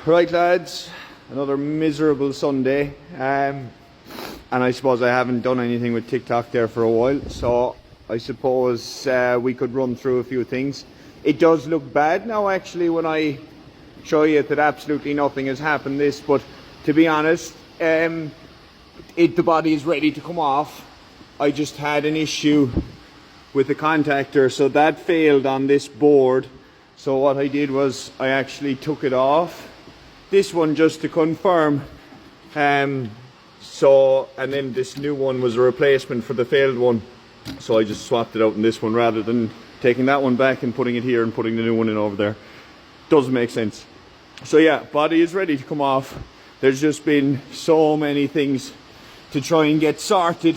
Right lads, another miserable Sunday, and I suppose I haven't done anything with TikTok there for a while, so I suppose we could run through a few things. It does look bad now actually when I show you that absolutely nothing has happened but to be honest, the body is ready to come off. I just had an issue with the contactor, so that failed on this board. So what I did was I actually took it off this one just to confirm, and then this new one was a replacement for the failed one, so I just swapped it out in this one rather than taking that one back and putting it here and putting the new one in over there. Doesn't make sense. So yeah, body is ready to come off. There's just been so many things to try and get sorted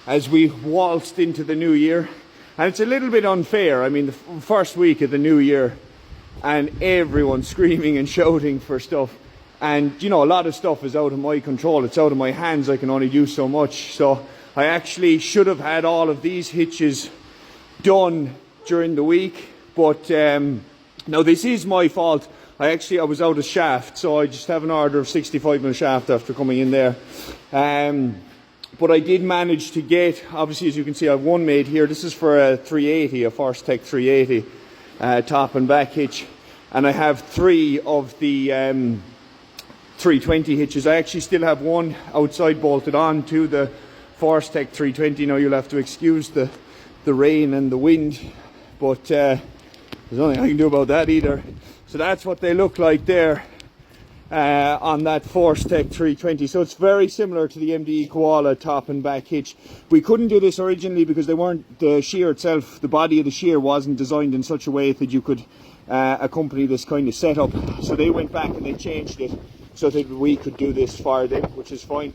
as we waltzed into the new year, and it's a little bit unfair. I mean, the first week of the new year and everyone screaming and shouting for stuff, and you know, a lot of stuff is out of my control, it's out of my hands, I can only do so much. So I actually should have had all of these hitches done during the week, but now this is my fault. I was out of shaft, so I just have an order of 65mm shaft after coming in there, but I did manage to get, obviously as you can see, I have one made here. This is for a 380, a Forstech 380 top and back hitch, and I have 3 of the 320 hitches. I actually still have one outside bolted on to the Forstech 320. Now you'll have to excuse the rain and the wind, but there's nothing I can do about that either. So that's what they look like there on that Forstech 320. So it's very similar to the MDE Koala top and back hitch. We couldn't do this originally because the shear itself, the body of the shear wasn't designed in such a way that you could accompany this kind of setup. So they went back and they changed it so that we could do this for them, which is fine.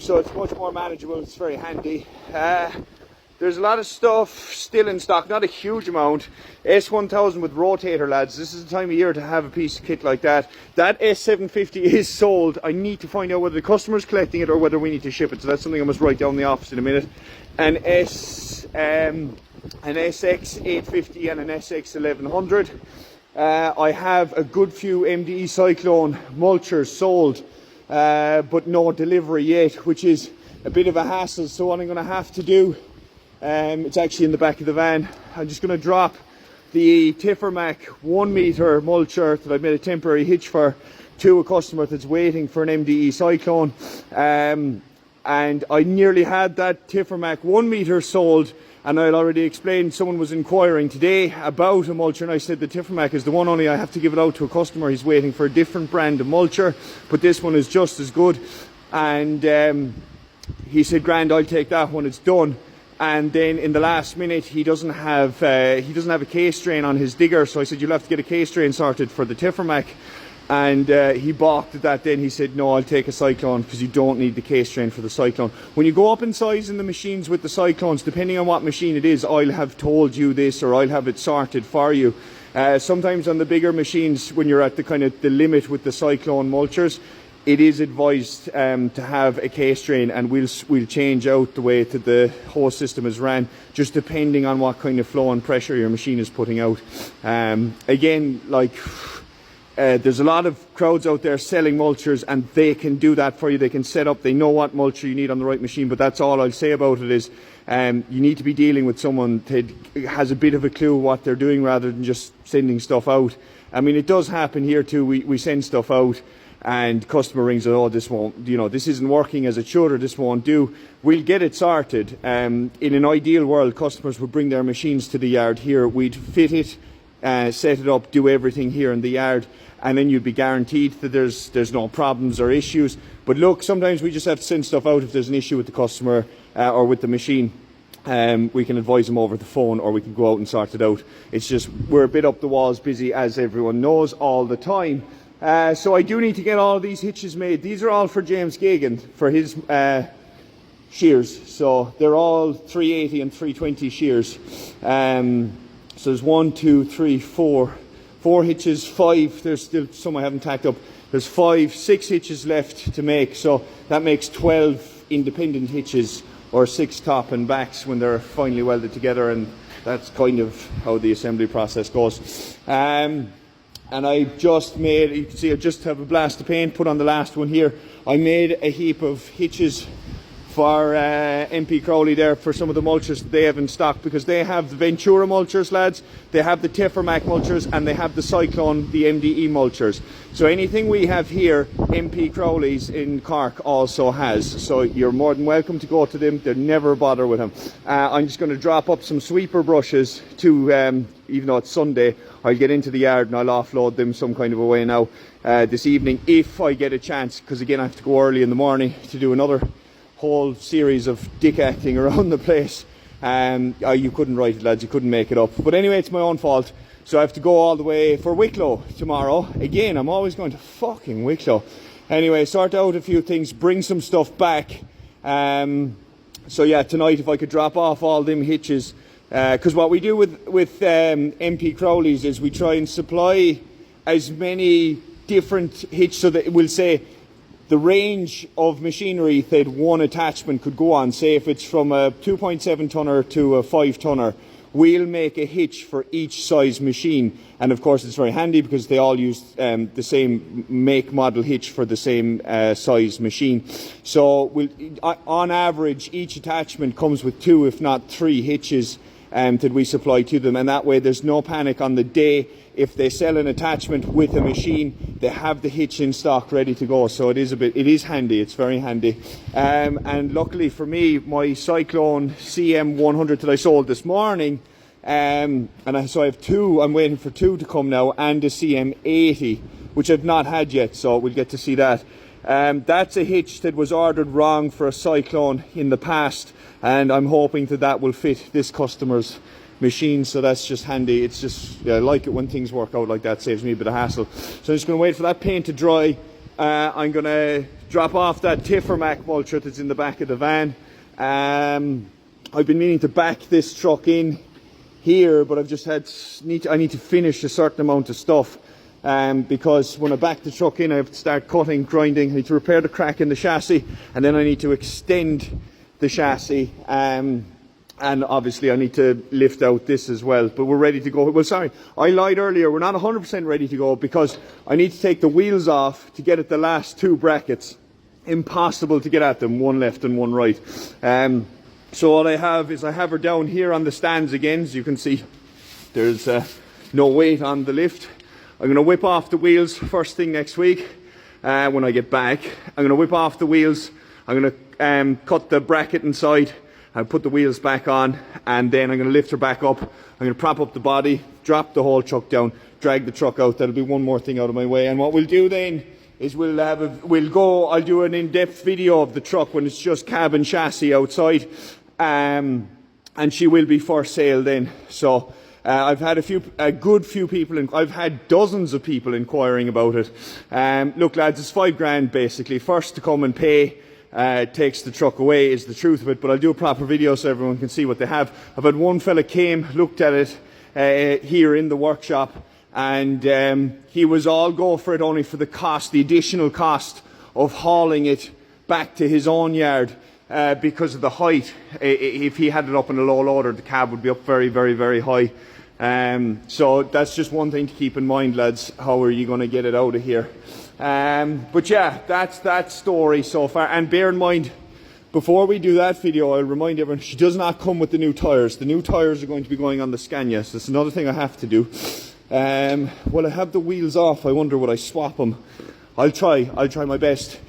So it's much more manageable, it's very handy. There's a lot of stuff still in stock, not a huge amount. S1000 with rotator, lads. This is the time of year to have a piece of kit like that. That S750 is sold. I need to find out whether the customer's collecting it or whether we need to ship it. So that's something I must write down in the office in a minute. An SX850 and an SX1100. I have a good few MDE Cyclone mulchers sold, but no delivery yet, which is a bit of a hassle. So what I'm going to have to do, it's actually in the back of the van. I'm just going to drop the Tiffermac 1 meter mulcher that I've made a temporary hitch for to a customer that's waiting for an MDE Cyclone. And I nearly had that Tiffermac 1 meter sold, and I'd already explained, someone was inquiring today about a mulcher, and I said the Tiffermac is the one, only I have to give it out to a customer. He's waiting for a different brand of mulcher, but this one is just as good. And he said, grand, I'll take that when it's done. And then in the last minute, he doesn't have a case drain on his digger, so I said, you'll have to get a case drain sorted for the Tiffermac. And he balked at that. Then he said, no, I'll take a Cyclone because you don't need the case drain for the Cyclone. When you go up in size in the machines with the Cyclones, depending on what machine it is, I'll have told you this or I'll have it sorted for you. Sometimes on the bigger machines, when you're at the kind of the limit with the Cyclone mulchers, it is advised to have a case drain, and we'll change out the way that the hose system is ran, just depending on what kind of flow and pressure your machine is putting out. Again, like there's a lot of crowds out there selling mulchers, and they can do that for you. They can set up, they know what mulcher you need on the right machine, but that's all I'll say about it is you need to be dealing with someone that has a bit of a clue what they're doing rather than just sending stuff out. I mean, it does happen here too. We send stuff out and customer rings and, oh, this won't, you know, this isn't working as it should, or this won't do. We'll get it sorted. In an ideal world, customers would bring their machines to the yard here. We'd fit it, set it up, do everything here in the yard, and then you'd be guaranteed that there's no problems or issues. But look, sometimes we just have to send stuff out if there's an issue with the customer or with the machine. We can advise them over the phone, or we can go out and sort it out. It's just we're a bit up the walls busy, as everyone knows, all the time. So I do need to get all of these hitches made. These are all for James Gagan for his shears. So they're all 380 and 320 shears. So there's 1, 2, 3, 4 hitches, 5. There's still some I haven't tacked up. There's 6 hitches left to make. So that makes 12 independent hitches, or 6 top and backs when they're finally welded together, and that's kind of how the assembly process goes. and I just made, you can see I just have a blast of paint put on the last one here. I made a heap of hitches for MP Crowley there for some of the mulchers that they have in stock, because they have the Ventura mulchers, lads, they have the Tiffermac mulchers, and they have the Cyclone, the MDE mulchers. So anything we have here, MP Crowley's in Cork also has. So you're more than welcome to go to them. They're never a bother with them. I'm just going to drop up some sweeper brushes to, even though it's Sunday, I'll get into the yard and I'll offload them some kind of a way now this evening, if I get a chance, because again I have to go early in the morning to do another whole series of dick acting around the place. You couldn't write it, lads, you couldn't make it up. But anyway, it's my own fault. So I have to go all the way for Wicklow tomorrow. Again, I'm always going to fucking Wicklow. Anyway, sort out a few things, bring some stuff back. So yeah, tonight if I could drop off all them hitches, because what we do with MP Crowley's is we try and supply as many different hitches, so that we'll say the range of machinery that one attachment could go on. Say if it's from a 2.7 tonner to a 5 tonner, we'll make a hitch for each size machine. And of course it's very handy because they all use the same make model hitch for the same size machine. So on average each attachment comes with 2 if not 3 hitches that we supply to them, and that way there's no panic on the day. If they sell an attachment with a machine, they have the hitch in stock ready to go. So it is handy, it's very handy. And luckily for me, my Cyclone CM100 that I sold this morning, so I have 2, I'm waiting for 2 to come now, and a CM80, which I've not had yet, so we'll get to see that. That's a hitch that was ordered wrong for a Cyclone in the past, and I'm hoping that will fit this customer's machine, so that's just handy. It's just, I like it when things work out like that, saves me a bit of hassle. So I'm just going to wait for that paint to dry. I'm going to drop off that Tiffermac mulcher that's in the back of the van. I've been meaning to back this truck in here, but I've just I need to finish a certain amount of stuff. Because when I back the truck in, I have to start cutting, grinding. I need to repair the crack in the chassis, and then I need to extend the chassis. And obviously I need to lift out this as well, but we're ready to go. Well, sorry, I lied earlier. We're not 100% ready to go because I need to take the wheels off to get at the last 2 brackets. Impossible to get at them, one left and one right. So what I have is I have her down here on the stands again. As you can see, there's no weight on the lift. I'm going to whip off the wheels first thing next week when I get back. I'm going to whip off the wheels. I'm going to cut the bracket inside and put the wheels back on, and then I'm going to lift her back up. I'm going to prop up the body, drop the whole truck down, drag the truck out. That'll be one more thing out of my way. And what we'll do then is I'll do an in-depth video of the truck when it's just cab and chassis outside, and she will be for sale then. So I've had a good few people, I've had dozens of people inquiring about it. Look lads, it's $5 basically. First to come and pay takes the truck away is the truth of it, but I'll do a proper video so everyone can see what they have. I've had one fella came, looked at it here in the workshop, and he was all go for it only for the cost, the additional cost of hauling it back to his own yard. Because of the height, if he had it up in a low loader, the cab would be up very, very, very high. So that's just one thing to keep in mind, lads. How are you going to get it out of here? But yeah, that's that story so far. And bear in mind, before we do that video, I'll remind everyone, she does not come with the new tyres. The new tyres are going to be going on the Scania, so that's another thing I have to do. Well, I have the wheels off. I wonder would I swap them? I'll try my best.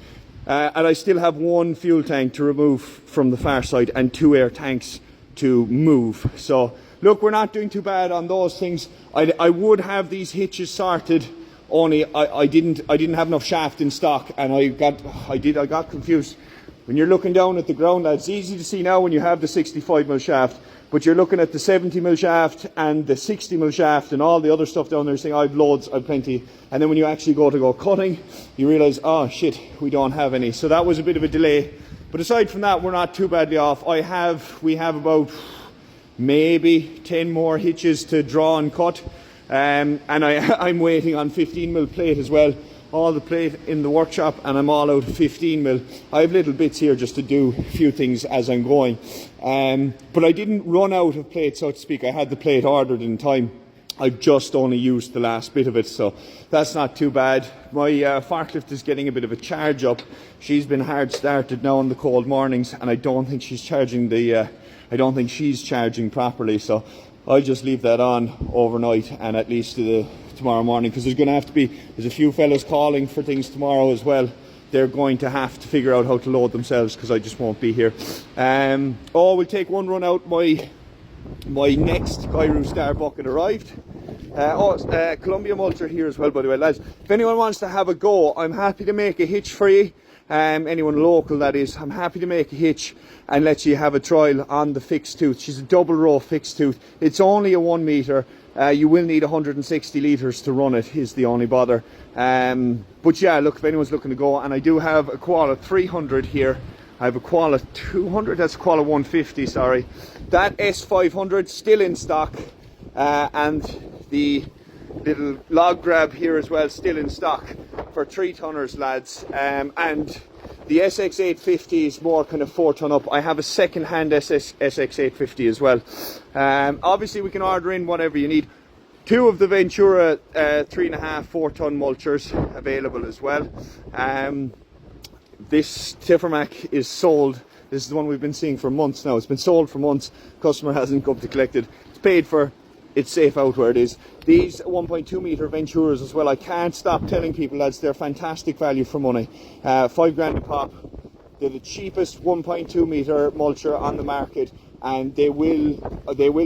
And I still have 1 fuel tank to remove from the far side and 2 air tanks to move. So look, we're not doing too bad on those things. I would have these hitches sorted, only I didn't have enough shaft in stock, and I got confused. When you're looking down at the ground, it's easy to see now when you have the 65mm shaft, but you're looking at the 70mm shaft and the 60mm shaft and all the other stuff down there, saying I've loads, I've plenty. And then when you actually go cutting, you realise, oh shit, we don't have any. So that was a bit of a delay. But aside from that, we're not too badly off. We have about maybe 10 more hitches to draw and cut. And I'm waiting on 15mm plate as well. All the plate in the workshop, and I'm all out of 15mm. I have little bits here just to do a few things as I'm going. But I didn't run out of plate, so to speak. I had the plate ordered in time. I've just only used the last bit of it, so that's not too bad. My forklift is getting a bit of a charge up. She's been hard started now in the cold mornings, and I don't think she's charging properly, so I'll just leave that on overnight and at least to tomorrow morning, because there's a few fellas calling for things tomorrow as well. They're going to have to figure out how to load themselves, because I just won't be here. We'll take one run out. My next Gyroo Star bucket arrived. Columbia Mulcher here as well, by the way, lads. If anyone wants to have a go, I'm happy to make a hitch for you. Anyone local, that is, I'm happy to make a hitch and let you have a trial on the fixed tooth. She's a double row fixed tooth. It's only a 1 metre. You will need 160 litres to run it, is the only bother. But yeah, look, if anyone's looking to go, and I do have a Koala 300 here. I have a Koala 200, that's a Koala 150, sorry. That S500 still in stock, and the little log grab here as well, still in stock for 3-tonners, lads. And the SX850 is more kind of 4-ton up. I have a second-hand SX850 as well. Obviously, we can order in whatever you need. 2 of the Ventura 3.5, 4-ton mulchers available as well. This Tiffermac is sold. This is the one we've been seeing for months now. It's been sold for months. Customer hasn't come to collect it. It's paid for. It's safe out where it is. These 1.2 metre Venturas as well. I can't stop telling people, lads, they're fantastic value for money. $5 a pop. They're the cheapest 1.2 metre mulcher on the market, and they will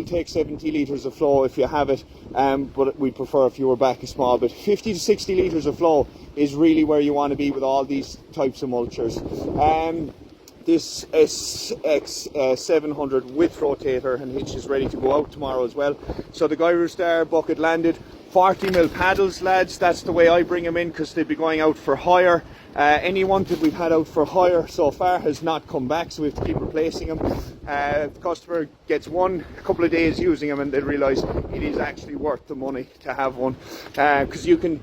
take 70 litres of flow if you have it, but we prefer if you were back a small bit. 50 to 60 litres of flow is really where you want to be with all these types of mulchers. This SX700 with rotator and hitch is ready to go out tomorrow as well. So the Gyroo Star bucket landed. 40mm paddles, lads, that's the way I bring them in, because they'd be going out for hire. Any one that we've had out for hire so far has not come back, so we have to keep replacing them. The customer gets a couple of days using them, and they realise it is actually worth the money to have one, because you can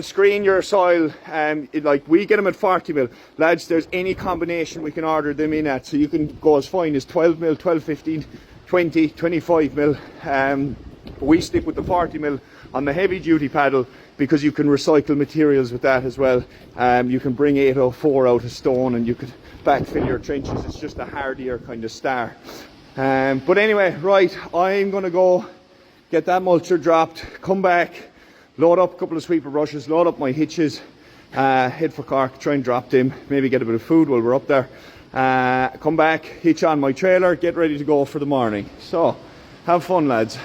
screen your soil, like we get them at 40mm. Lads, there's any combination we can order them in at, so you can go as fine as 12mm, 12, 15, 20, 25mm. We stick with the 40mm on the heavy duty paddle, because you can recycle materials with that as well. You can bring 804 out of stone, and you could backfill your trenches. It's just a hardier kind of star. But anyway, right, I'm going to go get that mulcher dropped, come back, load up a couple of sweeper brushes, load up my hitches, head for Cork, try and drop them, maybe get a bit of food while we're up there. Come back, hitch on my trailer, get ready to go for the morning. So, have fun, lads.